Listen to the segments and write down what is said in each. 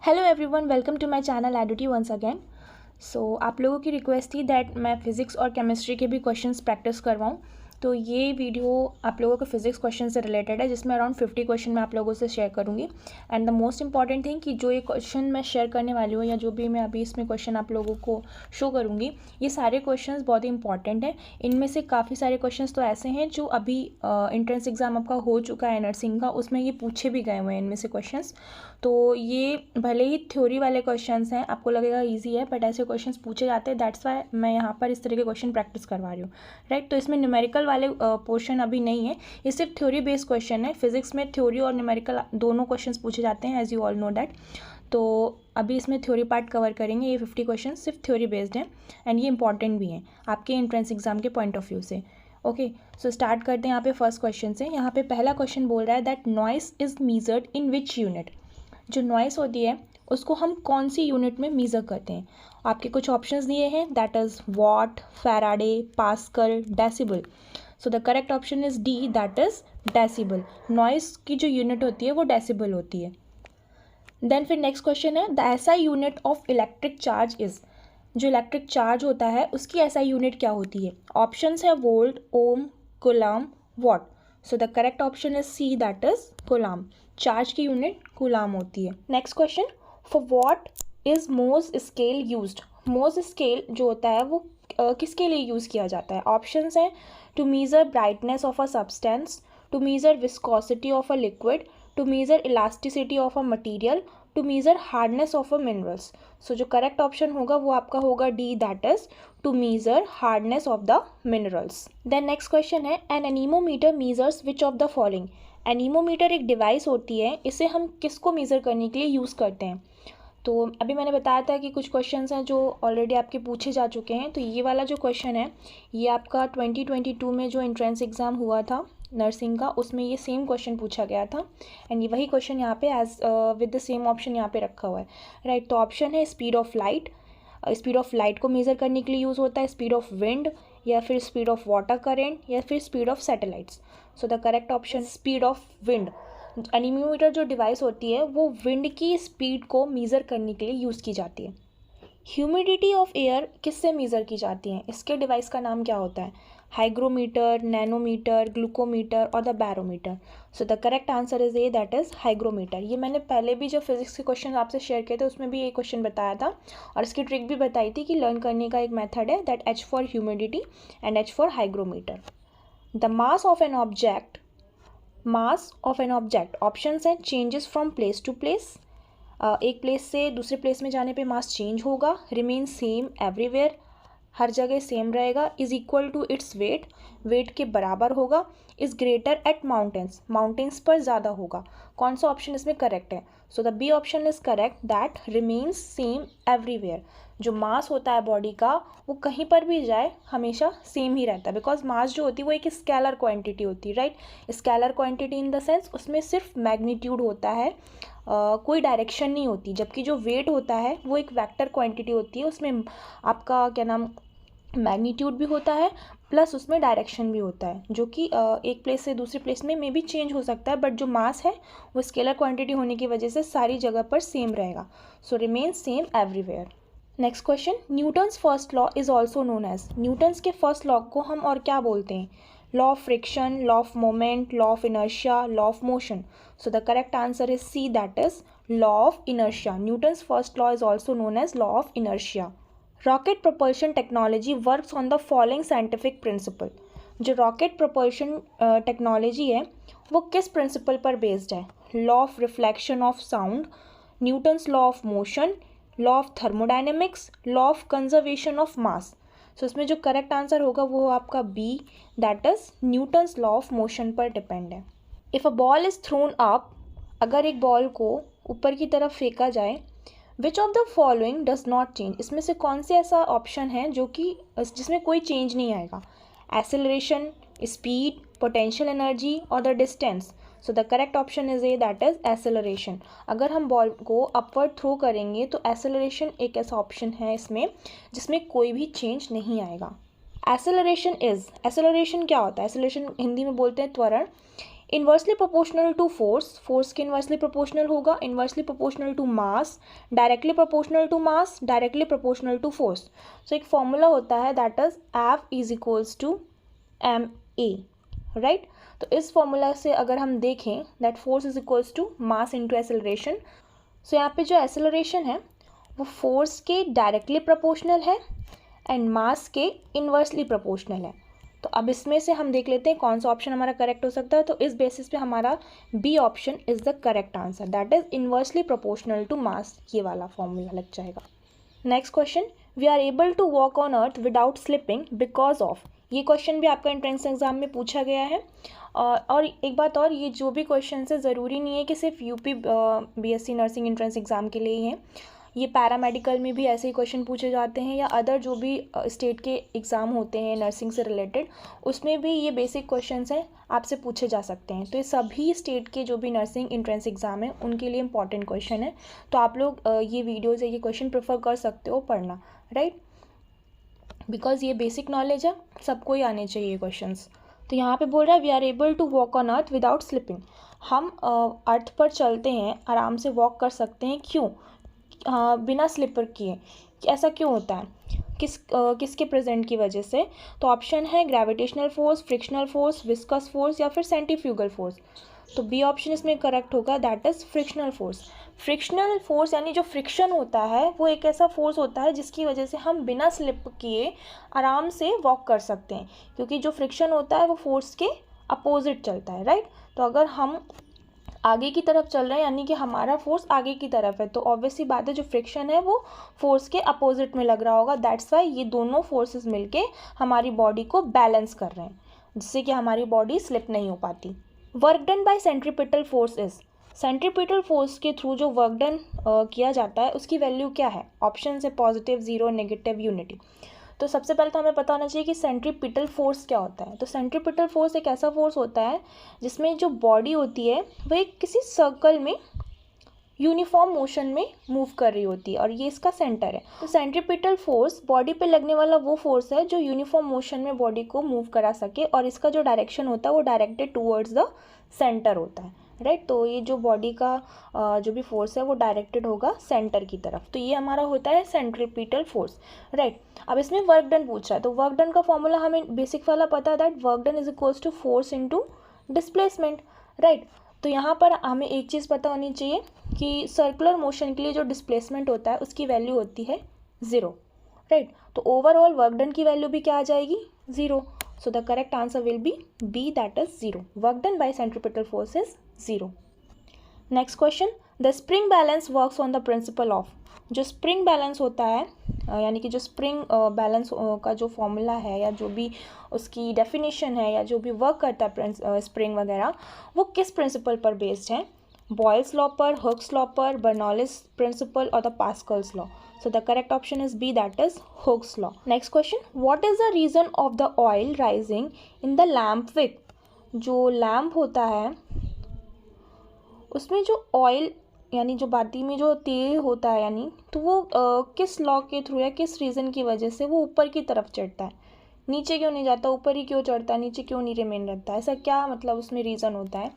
Hello everyone, welcome to my channel एडिटी once again. So आप लोगों की रिक्वेस्ट थी दैट मैं फिज़िक्स और केमिस्ट्री के भी क्वेश्चंस प्रैक्टिस करवाऊँ। तो ये वीडियो आप लोगों के फिज़िक्स क्वेश्चन से रिलेटेड है, जिसमें अराउंड 50 क्वेश्चन मैं आप लोगों से शेयर करूँगी। And the most important thing कि जो ये क्वेश्चन मैं शेयर करने वाली हूँ या जो भी मैं अभी इसमें क्वेश्चन आप लोगों को शो करूँगी, ये सारे क्वेश्चंस बहुत ही इंपॉर्टेंट हैं। इनमें से काफ़ी सारे क्वेश्चंस तो ऐसे हैं जो अभी एंट्रेंस एग्ज़ाम आपका हो चुका है नर्सिंग का, उसमें ये पूछे भी गए हुए हैं इनमें से क्वेश्चंस। तो ये भले ही थ्योरी वाले क्वेश्चंस हैं, आपको लगेगा इजी है, बट ऐसे क्वेश्चंस पूछे जाते हैं। दैट्स वाई मैं यहाँ पर इस तरह के क्वेश्चन प्रैक्टिस करवा रही हूँ, राइट। तो इसमें न्यूमेरिकल वाले पोर्शन अभी नहीं है, ये सिर्फ थ्योरी बेस्ड क्वेश्चन है। फिजिक्स में थ्योरी और न्यूमेरिकल दोनों क्वेश्चंस पूछे जाते हैं, as you all know that. तो अभी इसमें थ्योरी पार्ट कवर करेंगे। ये 50 क्वेश्चन सिर्फ थ्योरी बेस्ड हैं एंड ये इंपॉर्टेंट भी हैं आपके एंट्रेंस एग्जाम के पॉइंट ऑफ व्यू से। ओके, सो स्टार्ट करते हैं यहाँ पे फर्स्ट क्वेश्चन से। यहाँ पे पहला क्वेश्चन बोल रहा है that noise is measured in which unit. जो नॉइस होती है उसको हम कौन सी यूनिट में मीज़र करते हैं। आपके कुछ ऑप्शंस दिए हैं, that is what, Faraday, pascal, decibel. So the correct option is D, that is decibel. Noise की जो यूनिट होती है वो डेसिबल होती है। देन फिर नेक्स्ट क्वेश्चन है the SI unit of electric charge is. जो इलेक्ट्रिक चार्ज होता है उसकी एसआई यूनिट क्या होती है। ऑप्शंस है volt, ohm, coulomb, watt. So the correct option is C, that is coulomb. Charge की यूनिट कूलम होती है। Next question, for what is Mohs scale used. Mohs scale जो होता है वो किसके लिए यूज़ किया जाता है। ऑप्शंस हैं to measure brightness of a substance, to measure viscosity of a liquid, to measure elasticity of a material, to measure hardness of a minerals. So जो करेक्ट ऑप्शन होगा वो आपका होगा D, that is to measure hardness of the minerals. Then next question है an anemometer measures which of the following. Anemometer एक device होती है, इसे हम किसको मीज़र करने के लिए यूज़ करते हैं। तो अभी मैंने बताया था कि कुछ क्वेश्चंस हैं जो ऑलरेडी आपके पूछे जा चुके हैं। तो ये वाला जो क्वेश्चन है ये आपका 2022 में जो एंट्रेंस एग्ज़ाम हुआ था नर्सिंग का, उसमें ये सेम क्वेश्चन पूछा गया था एंड ये वही क्वेश्चन यहाँ पे as with the same option यहाँ पे रखा हुआ है, राइट। तो ऑप्शन है speed of light. Speed of light को मेज़र करने के लिए यूज़ होता है, स्पीड ऑफ विंड, या फिर स्पीड ऑफ वाटर करेंट, या फिर speed of satellites. So the correct option speed of wind. Anemometer जो डिवाइस होती है वो विंड की स्पीड को मीज़र करने के लिए यूज़ की जाती है। ह्यूमिडिटी ऑफ एयर किससे मीज़र की जाती है, इसके डिवाइस का नाम क्या होता है। हाइग्रोमीटर, नैनोमीटर, ग्लूकोमीटर और the barometer. So the correct answer is A, that is hygrometer. ये मैंने पहले भी जब फिजिक्स के क्वेश्चन आपसे शेयर किए थे उसमें भी ये क्वेश्चन बताया था और इसकी ट्रिक भी बताई थी कि लर्न करने का एक मेथड है, that H for humidity and H for hygrometer. The mass of an object, mass of an object, options हैं changes from place to place. एक प्लेस से दूसरे प्लेस में जाने पे मास चेंज होगा, रिमेन सेम एवरीवेयर, हर जगह सेम रहेगा, is equal to its weight, weight के बराबर होगा, is greater at mountains, mountains पर ज़्यादा होगा। कौन सा ऑप्शन इसमें करेक्ट है। So the B option is correct, that remains same everywhere. जो मास होता है बॉडी का वो कहीं पर भी जाए हमेशा सेम ही रहता है, बिकॉज मास जो होती है वो एक स्केलर क्वांटिटी होती है, right. Scalar quantity in the sense उसमें सिर्फ मैग्नीट्यूड होता है, कोई डायरेक्शन नहीं होती। जबकि जो वेट होता है वो एक वेक्टर क्वांटिटी होती है, उसमें आपका क्या नाम मैग्नीट्यूड भी होता है प्लस उसमें डायरेक्शन भी होता है, जो कि एक प्लेस से दूसरी प्लेस में मे भी चेंज हो सकता है, बट जो मास है वो स्केलर क्वांटिटी होने की वजह से सारी जगह पर सेम रहेगा। So remain same everywhere. Next question, Newton's first law is also known as. Newton's के फर्स्ट लॉ को हम और क्या बोलते हैं। Law of friction, law of moment, law of inertia, law of motion. So the correct answer is C, that is law of inertia. Newton's first law is also known as law of inertia. Rocket propulsion technology works on the following scientific principle. जो rocket propulsion technology है वो किस principle पर based है। Law of reflection of sound, Newton's law of motion, law of thermodynamics, law of conservation of mass. So इसमें जो correct answer होगा वो आपका B, that is Newton's law of motion पर डिपेंड है। If a ball is thrown up, अगर एक ball को ऊपर की तरफ फेंका जाए, which of the following does not change. इसमें से कौन से ऐसा ऑप्शन है जो कि जिसमें कोई चेंज नहीं आएगा। एसेलरेशन, स्पीड, पोटेंशियल एनर्जी और the distance. So the correct option is A, that is acceleration. अगर हम बॉल को अपवर्ड थ्रो करेंगे तो एसेलरेशन एक ऐसा ऑप्शन है इसमें जिसमें कोई भी चेंज नहीं आएगा। एसेलरेशन क्या होता है। एसेलरेशन हिंदी में बोलते हैं त्वरण। Inversely proportional to force, force के इन्वर्सली प्रोपोर्शनल होगा, inversely proportional to mass, directly proportional to mass, directly proportional to force. So एक फॉर्मूला होता है that is F is equals to M A, right. तो इस फॉर्मूला से अगर हम देखें that force is equals to mass into acceleration. So यहाँ पे जो एसेलरेशन है वो फोर्स के डायरेक्टली प्रोपोर्शनल है एंड मास के इन्वर्सली प्रोपोर्शनल है। तो अब इसमें से हम देख लेते हैं कौन सा ऑप्शन हमारा करेक्ट हो सकता है। तो इस बेसिस पे हमारा B option is the correct answer, that is inversely proportional to mass, ये वाला फॉर्मूला लग जाएगा। Next question, we are able to walk on earth without slipping because of. ये क्वेश्चन भी आपका एंट्रेंस एग्जाम में पूछा गया है। और एक बात और, ये जो भी क्वेश्चन है ज़रूरी नहीं है कि सिर्फ UP BSc nursing entrance exam के लिए ही हैं, ये पैरामेडिकल में भी ऐसे ही क्वेश्चन पूछे जाते हैं, या अदर जो भी स्टेट के एग्ज़ाम होते हैं नर्सिंग से रिलेटेड उसमें भी ये बेसिक क्वेश्चंस हैं आपसे पूछे जा सकते हैं। तो ये सभी स्टेट के जो भी नर्सिंग एंट्रेंस एग्ज़ाम है उनके लिए इंपॉर्टेंट क्वेश्चन है। तो आप लोग ये वीडियोज़ या ये क्वेश्चन प्रेफर कर सकते हो पढ़ना, राइट, बिकॉज ये बेसिक नॉलेज है, सबको ही आने चाहिए क्वेश्चंस। तो यहाँ पे बोल रहा है we are able to walk on earth without slipping, हम अर्थ पर चलते हैं, आराम से वॉक कर सकते हैं, क्यों? बिना स्लिपर किए। ऐसा क्यों होता है? किसके प्रेजेंट की वजह से? तो ऑप्शन है gravitational force, frictional force, viscous force या फिर सेंट्रीफ्यूगल फोर्स। तो बी ऑप्शन इसमें करेक्ट होगा, that is frictional force. Frictional force यानी जो फ्रिक्शन होता है वो एक ऐसा फोर्स होता है जिसकी वजह से हम बिना स्लिप किए आराम से वॉक कर सकते हैं, क्योंकि जो फ्रिक्शन होता है वो फोर्स के अपोजिट चलता है, राइट। तो अगर हम आगे की तरफ चल रहे हैं यानी कि हमारा फोर्स आगे की तरफ है, तो ऑब्वियसली बात है जो फ्रिक्शन है वो फोर्स के अपोजिट में लग रहा होगा। दैट्स वाई ये दोनों फोर्सेस मिलके हमारी बॉडी को बैलेंस कर रहे हैं, जिससे कि हमारी बॉडी स्लिप नहीं हो पाती। Work done by centripetal force is, centripetal force के थ्रू जो वर्क डन किया जाता है उसकी वैल्यू क्या है? ऑप्शन है पॉजिटिव, जीरो, नेगेटिव, यूनिटी। तो सबसे पहले तो हमें पता होना चाहिए कि सेंट्रीपिटल फोर्स क्या होता है। तो सेंट्रीपिटल फोर्स एक ऐसा फोर्स होता है जिसमें जो बॉडी होती है वह एक किसी सर्कल में यूनिफॉर्म मोशन में मूव कर रही होती है और ये इसका सेंटर है। तो सेंट्रीपिटल फोर्स बॉडी पे लगने वाला वो फोर्स है जो यूनिफॉर्म मोशन में बॉडी को मूव करा सके, और इसका जो डायरेक्शन होता है वो डायरेक्टेड टूवर्ड्स द सेंटर होता है, राइट। तो ये जो बॉडी का जो भी फोर्स है वो डायरेक्टेड होगा सेंटर की तरफ। तो ये हमारा होता है सेंट्रीपिटल फोर्स, राइट। अब इसमें वर्क डन पूछ रहा है, तो वर्क डन का फॉर्मूला हमें बेसिक वाला पता है, that work done is equals to force into displacement, right. तो यहाँ पर हमें एक चीज़ पता होनी चाहिए कि सर्कुलर मोशन के लिए जो डिस्प्लेसमेंट होता है उसकी वैल्यू होती है 0, राइट। तो ओवरऑल वर्क डन की वैल्यू भी क्या आ जाएगी? 0। So the correct answer will be B, that is 0। Work done by centripetal force is 0। Next question, the spring balance works on the principle of. जो spring balance होता है यानी कि जो स्प्रिंग बैलेंस का जो फॉर्मूला है या जो भी उसकी डेफिनेशन है या जो भी वर्क करता है स्प्रिंग वगैरह, वो किस प्रिंसिपल पर बेस्ड है? बॉयल्स लॉ पर, हुक्स लॉ पर, बर्नौलिस प्रिंसिपल और the Pascal's law. So the correct option is B, that is Hooke's law. Next question, what is the reason of the oil rising in the lamp wick? जो lamp होता है उसमें जो oil यानी जो बाती में जो तेल होता है यानी, तो वो किस लॉ के थ्रू या किस रीज़न की वजह से वो ऊपर की तरफ चढ़ता है? नीचे क्यों नहीं जाता, ऊपर ही क्यों चढ़ता है, नीचे क्यों नहीं रिमेन रहता है? ऐसा क्या मतलब उसमें रीज़न होता है?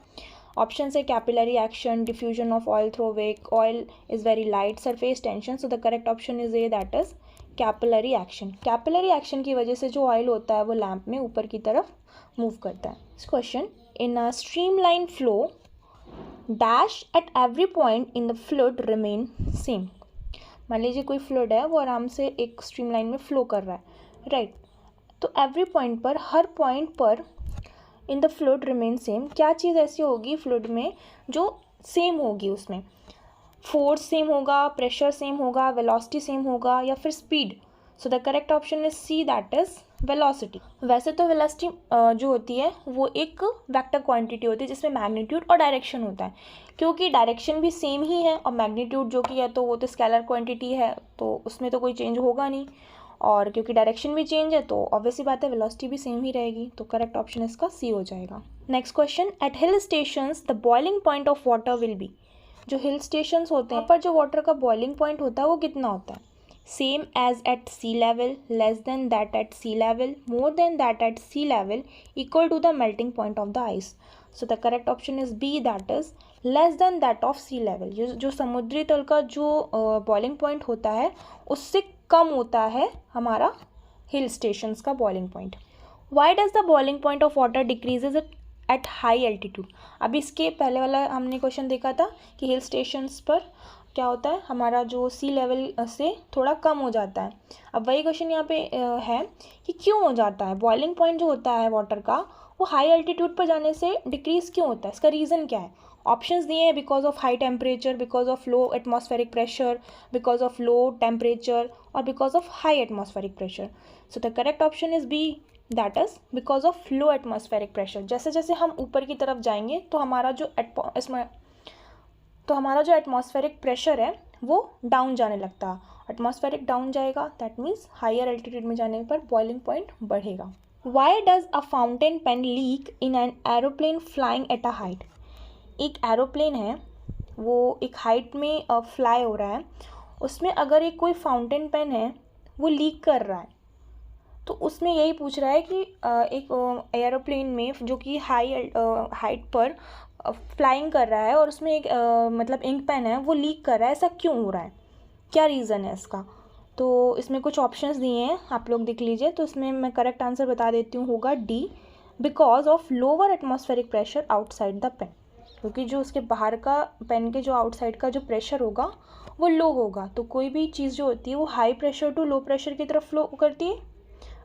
ऑप्शन है capillary action, diffusion of oil through wick, oil is very light, surface tension. So the correct option is A, that is capillary action. Capillary action की वजह से जो ऑयल होता है वो लैम्प में ऊपर की तरफ मूव करता है। इस question, in a streamline flow dash at every point in the fluid remain same. मान लीजिए कोई फ्लूइड है वो आराम से एक स्ट्रीमलाइन में फ्लो कर रहा है, राइट। तो एवरी पॉइंट पर, हर पॉइंट पर in the fluid remain same, क्या चीज़ ऐसी होगी फ्लूइड में जो सेम होगी? उसमें फोर्स सेम होगा, प्रेशर सेम होगा, वेलोसिटी सेम होगा या फिर speed? So the correct option is C, that is velocity. वैसे तो वेलोसिटी जो होती है वो एक वेक्टर क्वांटिटी होती है जिसमें मैग्नीट्यूड और डायरेक्शन होता है। क्योंकि डायरेक्शन भी सेम ही है और मैग्नीट्यूड जो कि है तो वो तो स्केलर क्वांटिटी है, तो उसमें तो कोई चेंज होगा नहीं, और क्योंकि डायरेक्शन भी चेंज है तो ऑब्वियसली बात है वेलोसिटी भी सेम ही रहेगी। तो करेक्ट ऑप्शन इसका सी हो जाएगा। Next question, at hill stations the boiling point of water will be. जो हिल स्टेशंस होते हैं पर जो वाटर का बॉइलिंग पॉइंट होता है वो कितना होता है? Same as at sea level, less than that at sea level, more than that at sea level, equal to the melting point of the ice. So the correct option is B, that is less than that of sea level. जो समुद्री तल का जो boiling point होता है उससे कम होता है हमारा हिल स्टेशंस का boiling point. Why does the boiling point of water decreases at high altitude? अभी इसके पहले वाला हमने क्वेश्चन देखा था कि हिल स्टेशंस पर क्या होता है, हमारा जो सी लेवल से थोड़ा कम हो जाता है। अब वही क्वेश्चन यहाँ पे है कि क्यों हो जाता है, बॉइलिंग पॉइंट जो होता है वाटर का वो हाई एल्टीट्यूड पर जाने से डिक्रीज क्यों होता है, इसका रीज़न क्या है? ऑप्शंस दिए हैं, because of high temperature, because of low atmospheric pressure, because of low temperature और because of high atmospheric pressure. So the correct option is B, that is because of low atmospheric pressure. जैसे जैसे हम ऊपर की तरफ जाएंगे तो हमारा जो एटमॉस्फेरिक प्रेशर है वो डाउन जाने लगता है। एटमॉस्फेरिक डाउन जाएगा, दैट मीन्स हायर एल्टीट्यूड में जाने पर बॉइलिंग पॉइंट बढ़ेगा। Why does a fountain pen leak in an aeroplane flying at a height? एक एरोप्लेन है, वो एक हाइट में फ्लाई हो रहा है, उसमें अगर एक कोई फाउंटेन पेन है वो लीक कर रहा है, तो उसमें यही पूछ रहा है कि एक एरोप्लेन में जो कि हाइट पर फ्लाइंग कर रहा है और उसमें एक मतलब इंक पेन है वो लीक कर रहा है, ऐसा क्यों हो रहा है, क्या रीज़न है इसका? तो इसमें कुछ ऑप्शंस दिए हैं, आप लोग देख लीजिए। तो इसमें मैं करेक्ट आंसर बता देती हूँ, होगा D, because of lower atmospheric pressure outside the pen. क्योंकि जो उसके बाहर का पेन के जो आउटसाइड का जो प्रेशर होगा वो लो होगा, तो कोई भी चीज़ जो होती है वो high pressure to low pressure की तरफ फ्लो करती है,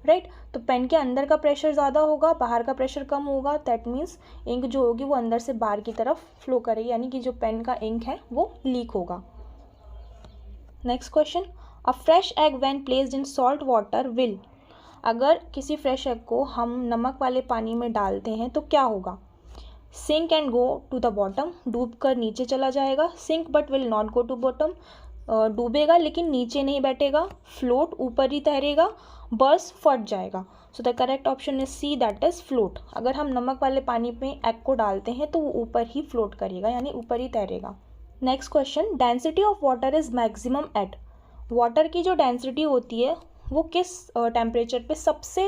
राइट। तो पेन के अंदर का प्रेशर ज़्यादा होगा, बाहर का प्रेशर कम होगा, दैट मीन्स इंक जो होगी वो अंदर से बाहर की तरफ फ्लो करेगी, यानी कि जो पेन का इंक है वो लीक होगा। Next question, a fresh egg when placed in salt water will. अगर किसी फ्रेश एग को हम नमक वाले पानी में डालते हैं तो क्या होगा? Sink and go to the bottom, डूब कर नीचे चला जाएगा। Sink but will not go to bottom, डूबेगा लेकिन नीचे नहीं बैठेगा। फ्लोट, ऊपर ही तैरेगा। बर्स, फट जाएगा। So the correct option is C, that is float. अगर हम नमक वाले पानी में एग को डालते हैं तो वो ऊपर ही फ्लोट करेगा, यानी ऊपर ही तैरेगा। Next question, density of water is maximum at. Water की जो डेंसिटी होती है वो किस टेम्परेचर पे सबसे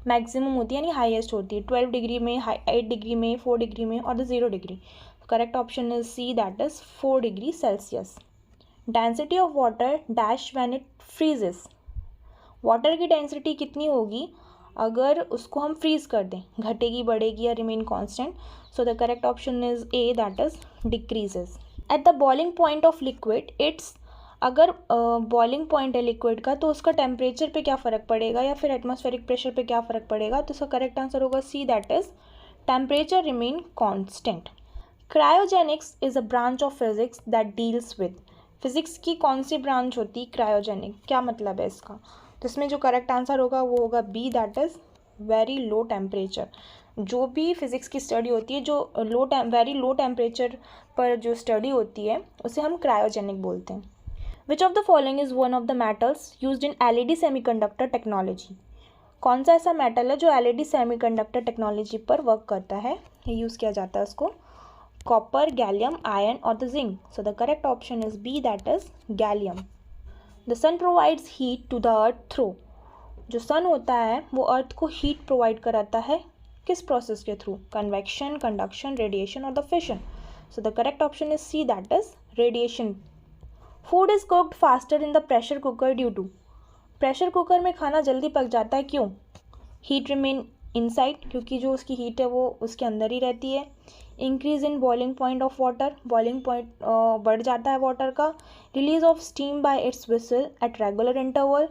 मैक्सिमम होती है, यानी हाईएस्ट होती है? 12 डिग्री में, 8 डिग्री में, 4 डिग्री में और 0 degree. Correct option is C, that is 4 degree Celsius. Density of water dash when it freezes. Water की डेंसिटी कितनी होगी अगर उसको हम फ्रीज कर दें? घटेगी, बढ़ेगी या remain constant? So the correct option is A, that is decreases. At the boiling point of liquid it's, अगर बॉइलिंग पॉइंट है लिक्विड का तो उसका टेम्परेचर पे क्या फ़र्क पड़ेगा या फिर एटमॉस्फेरिक प्रेशर पे क्या फ़र्क पड़ेगा? तो इसका करेक्ट आंसर होगा C, that is temperature remain constant. Cryogenics is a branch of physics that deals with. Physics की कौन सी ब्रांच होती है क्रायोजेनिक, क्या मतलब है इसका? तो इसमें जो करेक्ट आंसर होगा वो होगा B, that is very low temperature. जो भी फिज़िक्स की स्टडी होती है जो वेरी लो टेम्परेचर पर जो स्टडी होती है उसे हम क्रायोजेनिक बोलते हैं। Which of the following is one of the metals used in LED semiconductor technology? कौन सा ऐसा मेटल है जो एलईडी सेमीकंडक्टर टेक्नोलॉजी पर वर्क करता है, ये यूज़ किया जाता है उसको? कॉपर, गैलियम, आयरन और the zinc. So the correct option is B, that is gallium. The sun provides heat to the earth through. जो सन होता है वो अर्थ को हीट प्रोवाइड कराता है, किस प्रोसेस के थ्रू? कन्वेक्शन, कंडक्शन, रेडिएशन और the fission. So the correct option is C, that is radiation. Food is cooked faster in the pressure cooker due to. Pressure cooker में खाना जल्दी पक जाता है, क्यों? हीट रिमेन इनसाइड, क्योंकि जो उसकी हीट है वो उसके अंदर ही रहती है। Increase in boiling point of water, boiling point बढ़ जाता है वाटर का। Release of steam bye it's whistle at regular interval,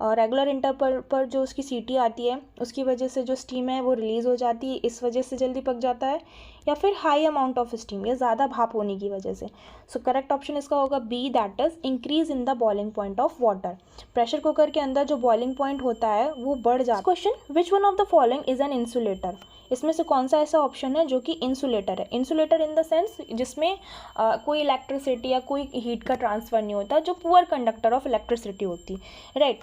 regular interval पर जो उसकी सीटी आती है उसकी वजह से जो स्टीम है वो रिलीज़ हो जाती है, इस वजह से जल्दी पक जाता है। या फिर हाई अमाउंट ऑफ स्टीम, या ज़्यादा भाप होने की वजह से। सो करेक्ट ऑप्शन इसका होगा B, that is increase in the boiling point of water. Pressure cooker के अंदर जो बॉइलिंग पॉइंट होता है वो बढ़ जाता है। Question, which one of the following is an insulator? इसमें से कौन सा ऐसा ऑप्शन है जो कि इंसुलेटर है? इंसुलेटर इन द सेंस जिसमें कोई इलेक्ट्रिसिटी या कोई हीट का ट्रांसफर नहीं होता, जो पुअर कंडक्टर ऑफ इलेक्ट्रिसिटी होती, राइट।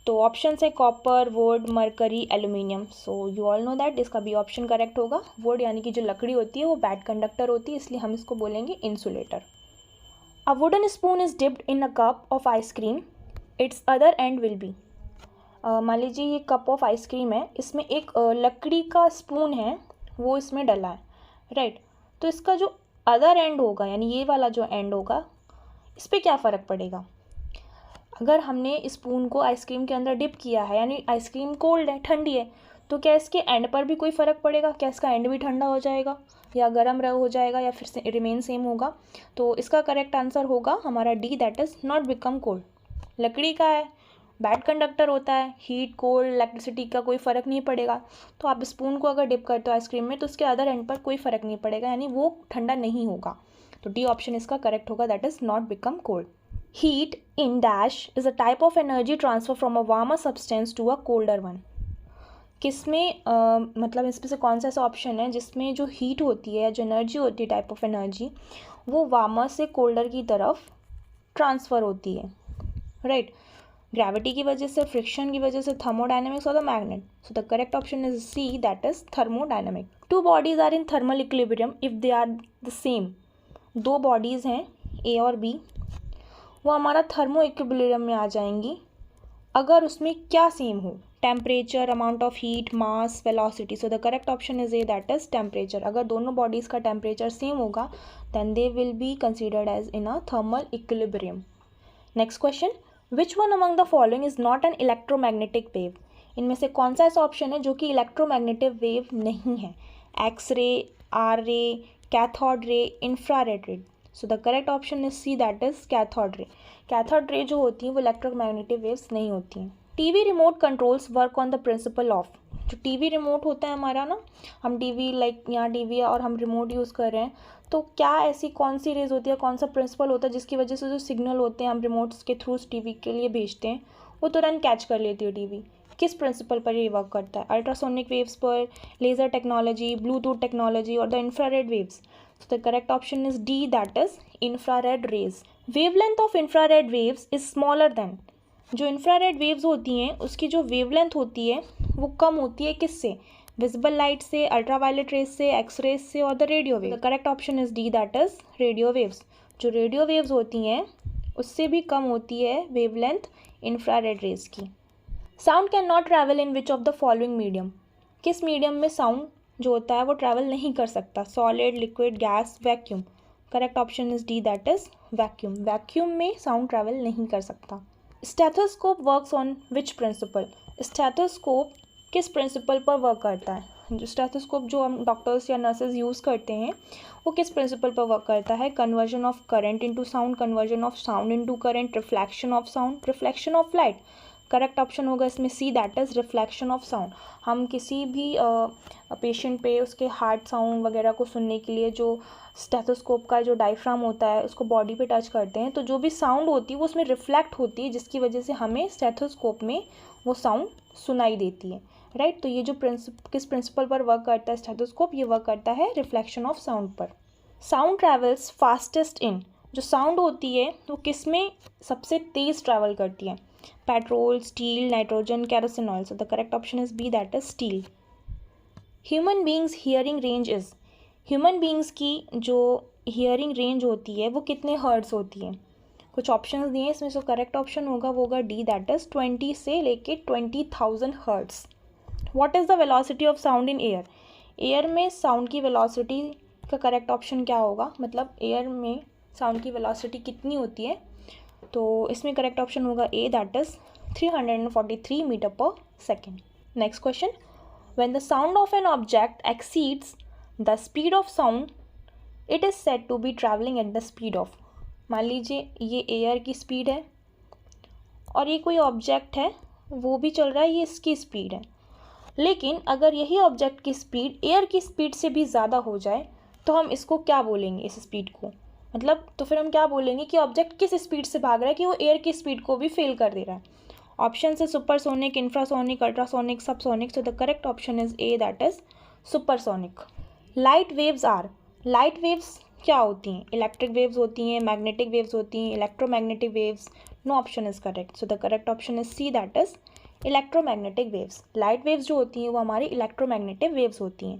तो ऑप्शन है copper, would, mercury, aluminium. So you all know that इसका भी ऑप्शन करेक्ट होगा। वुड यानी कि जो लकड़ी होती है वो बैड कंडक्टर होती है, इसलिए हम इसको बोलेंगे insulator. A wooden spoon is dipped in a cup of ice cream, it's other and will be. मान लीजिए ये कप ऑफ आइसक्रीम है, इसमें एक लकड़ी का स्पून है वो इसमें डला है, राइट। तो इसका जो अदर एंड होगा, यानी ये वाला जो एंड होगा, इस पर क्या फ़र्क पड़ेगा? अगर हमने स्पून को आइसक्रीम के अंदर डिप किया है, यानी आइसक्रीम कोल्ड है, ठंडी है, तो क्या इसके एंड पर भी कोई फ़र्क पड़ेगा? क्या इसका एंड भी ठंडा हो जाएगा या गर्म हो जाएगा या फिर रिमेन सेम होगा? तो इसका करेक्ट आंसर होगा हमारा D, that is not become cold. लकड़ी का है, बैड कंडक्टर होता है, हीट कोल्ड इलेक्ट्रिसिटी का कोई फ़र्क नहीं पड़ेगा। तो आप स्पून को अगर डिप करते हो आइसक्रीम में तो उसके अदर एंड पर कोई फ़र्क नहीं पड़ेगा, यानी वो ठंडा नहीं होगा। तो डी ऑप्शन इसका करेक्ट होगा, that is not become cold. Heat in dash is a type of energy transfer from a warmer substance to a colder one. किसमें मतलब इसमें से कौन सा ऐसा ऑप्शन है जिसमें जो हीट होती है, जो एनर्जी होती है, टाइप ऑफ एनर्जी, वो वार्मर से कोल्डर की तरफ ट्रांसफ़र होती है? राइट। ग्रेविटी की वजह से, फ्रिक्शन की वजह से, थर्मोडाइनमिक्स और the magnet. So the correct option is C, that is thermodynamic. Two bodies are in thermal equilibrium if they are the same. दो बॉडीज़ हैं ए और बी, वो हमारा थर्मो इक्विलिब्रियम में आ जाएंगी अगर उसमें क्या सेम हो? Temperature, amount of heat, mass, velocity. So the correct option is A, that is temperature. अगर दोनों बॉडीज़ का टेम्परेचर सेम होगा then they will be considered as in a thermal equilibrium. Next question, which one among the following is not an electromagnetic wave? इनमें से कौन सा ऐसा option है जो कि इलेक्ट्रोमैग्नेटिक वेव नहीं है? एक्स रे, आर रे, cathode ray, infrared ray. So the correct option is C, that is cathode ray. Cathode ray जो होती हैं वो इलेक्ट्रोमैग्नेटिक वेव्स नहीं होती हैं। TV remote controls work on the principle of. जो टीवी रिमोट होता है हमारा ना, हम टीवी लाइक यहाँ टीवी है और हम रिमोट यूज़ कर रहे हैं, तो क्या ऐसी कौन सी रेज होती है, कौन सा प्रिंसिपल होता है जिसकी वजह से जो सिग्नल होते हैं हम रिमोट्स के थ्रू टीवी के लिए भेजते हैं वो तुरंत कैच कर लेती है टीवी? किस प्रिंसिपल पर ये वर्क करता है? अल्ट्रासोनिक वेव्स पर, लेज़र टेक्नोलॉजी, ब्लूटूथ टेक्नोलॉजी और the infrared waves. So the correct option is D, that is infrared rays. Wavelength of infrared waves is smaller than. जो इंफ्रारेड वेव्स होती हैं उसकी जो वेवलेंथ होती है वो कम होती है किससे? विजिबल लाइट से, अल्ट्रावायलेट रेज से, एक्सरेज से और the radio wave. The correct option is D, that is radio waves. जो रेडियो वेव्स होती हैं उससे भी कम होती है वेवलेंथ इंफ्रारेड रेज की। Sound can not travel in which of the following medium? किस मीडियम में साउंड जो होता है वो ट्रैवल नहीं कर सकता? Solid, liquid, gas, vacuum. Correct option is D, that is vacuum. Vacuum में साउंड ट्रैवल नहीं कर सकता। Stethoscope works on which principle? Stethoscope किस प्रिंसिपल पर वर्क करता है? जो स्टेथोस्कोप जो हम डॉक्टर्स या नर्सेज यूज़ करते हैं वो किस प्रिंसिपल पर वर्क करता है? Conversion of current into sound, conversion of sound into current, reflection of sound, reflection of light. Correct option होगा इसमें C, that is reflection of sound. हम किसी भी पेशेंट पे उसके हार्ट साउंड वगैरह को सुनने के लिए जो स्टेथोस्कोप का जो डायफ्राम होता है उसको बॉडी पे टच करते हैं तो जो भी साउंड होती है वो उसमें रिफ्लेक्ट होती है, जिसकी वजह से हमें स्टेथोस्कोप में वो साउंड सुनाई देती है। राइट। तो ये जो किस प्रिंसिपल पर वर्क करता है स्टेथोस्कोप? ये वर्क करता है रिफ्लेक्शन ऑफ साउंड पर। Sound travels fastest in. जो साउंड होती है वो किस में सबसे तेज़ ट्रैवल करती है? Petrol, steel, nitrogen, kerosene oil. So the correct option is B, that is steel. Human beings hearing range is. Human beings की जो हियरिंग रेंज होती है वो कितने हर्ट्स होती है? कुछ ऑप्शंस दिए हैं इसमें, सो करेक्ट ऑप्शन होगा वो होगा डी, दैट इज 20 से लेके 20,000 hertz. What is the velocity of sound in air? Air में साउंड की वेलोसिटी का करेक्ट ऑप्शन क्या होगा? मतलब एयर में साउंड की वेलोसिटी कितनी होती है? तो इसमें करेक्ट ऑप्शन होगा A, that is 343 metre per second. Next question, when the sound of an object exceeds the speed of sound it is said to be travelling at the speed of. मान लीजिए ये air की speed है और ये कोई object है वो भी चल रहा है, ये इसकी स्पीड है, लेकिन अगर यही ऑब्जेक्ट की स्पीड एयर की स्पीड से भी ज़्यादा हो जाए तो हम इसको क्या बोलेंगे? इस स्पीड को मतलब तो फिर हम क्या बोलेंगे कि ऑब्जेक्ट किस स्पीड से भाग रहा है कि वो एयर की स्पीड को भी फेल कर दे रहा है? ऑप्शन है supersonic, infrasonic, ultrasonic, subsonic. So the correct option is A, that is supersonic. Light waves are. Light waves क्या होती हैं? इलेक्ट्रिक वेव्स होती हैं, मैग्नेटिक वेव्स होती हैं, electromagnetic waves. No option is correct. So the correct option is C, that is electromagnetic waves. Light waves जो होती हैं वो हमारी इलेक्ट्रोमैग्नेटिक वेव्स होती हैं।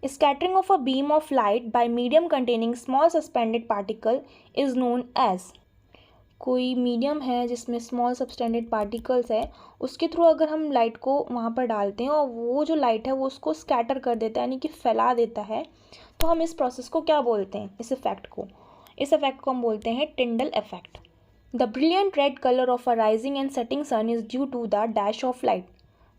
Scattering of a beam of light by medium containing small suspended particle is known as। कोई medium है जिसमें स्मॉल सबस्टेंडेड पार्टिकल्स है, उसके थ्रू अगर हम लाइट को वहाँ पर डालते हैं और वो जो लाइट है वो उसको स्कैटर कर देता है, यानी कि फैला देता है, तो हम इस प्रोसेस को क्या बोलते हैं? इस इफेक्ट को हम बोलते हैं Tyndall effect. The brilliant red colour of a rising and setting sun is due to the dash of light.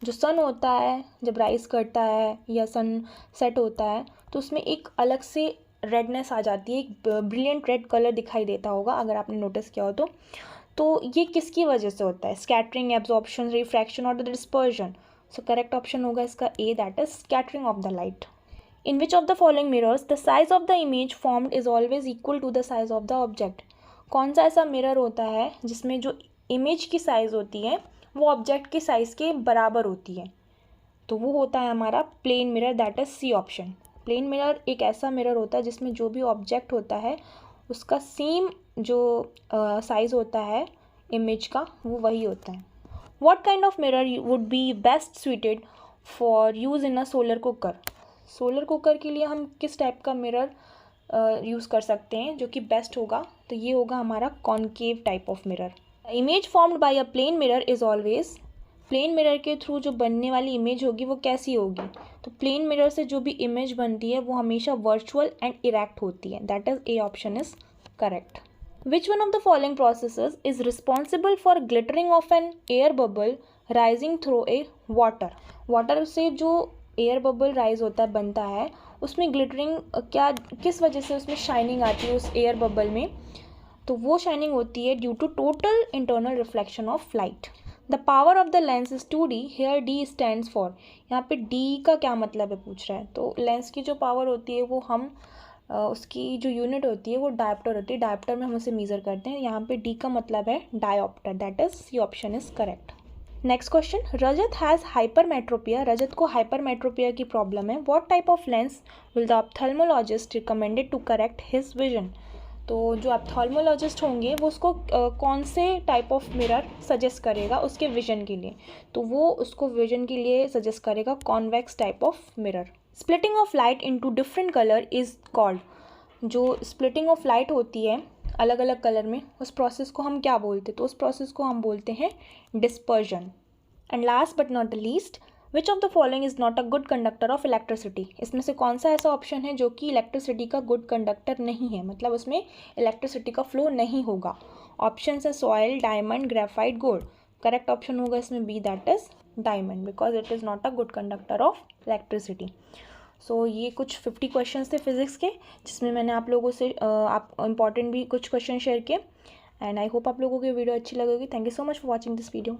जो सन होता है जब राइज करता है या सन सेट होता है तो उसमें एक अलग से रेडनेस आ जाती है, एक ब्रिलियंट रेड कलर दिखाई देता होगा अगर आपने नोटिस किया हो तो ये किसकी वजह से होता है? स्कैटरिंग, एब्जॉर्प्शन, रिफ्रैक्शन और the dispersion. So correct option होगा इसका A, that is scattering of the light. In which of the following mirrors the size of the image formed is always equal to the size of the object. कौन सा ऐसा mirror होता है जिसमें जो image की साइज़ होती है वो ऑब्जेक्ट की साइज़ के बराबर होती है? तो वो होता है हमारा plane mirror, that is C option. Plane mirror एक ऐसा मिरर होता है जिसमें जो भी ऑब्जेक्ट होता है उसका सेम जो साइज़ होता है इमेज का वो वही होता है। What kind of mirror would be best suited for use in a solar cooker. Solar cooker के लिए हम किस टाइप का मिरर यूज़ कर सकते हैं जो कि बेस्ट होगा? तो ये होगा हमारा concave type of mirror. Image formed by a plane mirror is always, plane mirror के थ्रू जो बनने वाली इमेज होगी वो कैसी होगी? तो प्लेन मिरर से जो भी इमेज बनती है वो हमेशा वर्चुअल एंड इरेक्ट होती है, that is A option is correct. Which one of the following processes is responsible for glittering of an air bubble rising through a water. Water से जो एयर बबल राइज होता है, बनता है, उसमें glittering क्या, किस वजह से उसमें शाइनिंग आती है उस एयर बबल में? तो वो शाइनिंग होती है due to total internal reflection of light. The power of the lens is 2D, here D stands for. यहाँ पे D का क्या मतलब है पूछ रहा है, तो लेंस की जो पावर होती है वो हम उसकी जो यूनिट होती है वो डायोप्टर होती है, डायोप्टर में हम उसे मेज़र करते हैं। यहाँ पे D का मतलब है dioptre, that is C option is correct. Next question, Rajat has hypermetropia. Rajat को हाइपरमेट्रोपिया की प्रॉब्लम है। What type of lens will the ophthalmologist recommended to correct his vision. तो जो ऑप्थेल्मोलॉजिस्ट होंगे वो उसको कौन से टाइप ऑफ मिरर सजेस्ट करेगा उसके विजन के लिए? तो वो उसको विजन के लिए सजेस्ट करेगा convex type of mirror. Splitting of light into different colour is called. जो स्प्लिटिंग ऑफ लाइट होती है अलग अलग कलर में, उस प्रोसेस को हम क्या बोलते हैं? तो उस प्रोसेस को हम बोलते हैं dispersion. And last but not the least, which of the following is not a good conductor of electricity. इसमें से कौन सा ऐसा ऑप्शन है जो कि इलेक्ट्रिसिटी का गुड कंडक्टर नहीं है, मतलब उसमें इलेक्ट्रिसिटी का फ्लो नहीं होगा? ऑप्शन है soil, diamond, graphite, gold. Correct option होगा इसमें B, that is diamond, because it is not a good conductor of electricity. So ये कुछ 50 क्वेश्चन थे फिजिक्स के, जिसमें मैंने आप लोगों से आप इंपॉर्टेंट भी कुछ क्वेश्चन शेयर किए। एंड आई होप आप लोगों की वीडियो अच्छी लगेगी। Thank you so much for watching this video.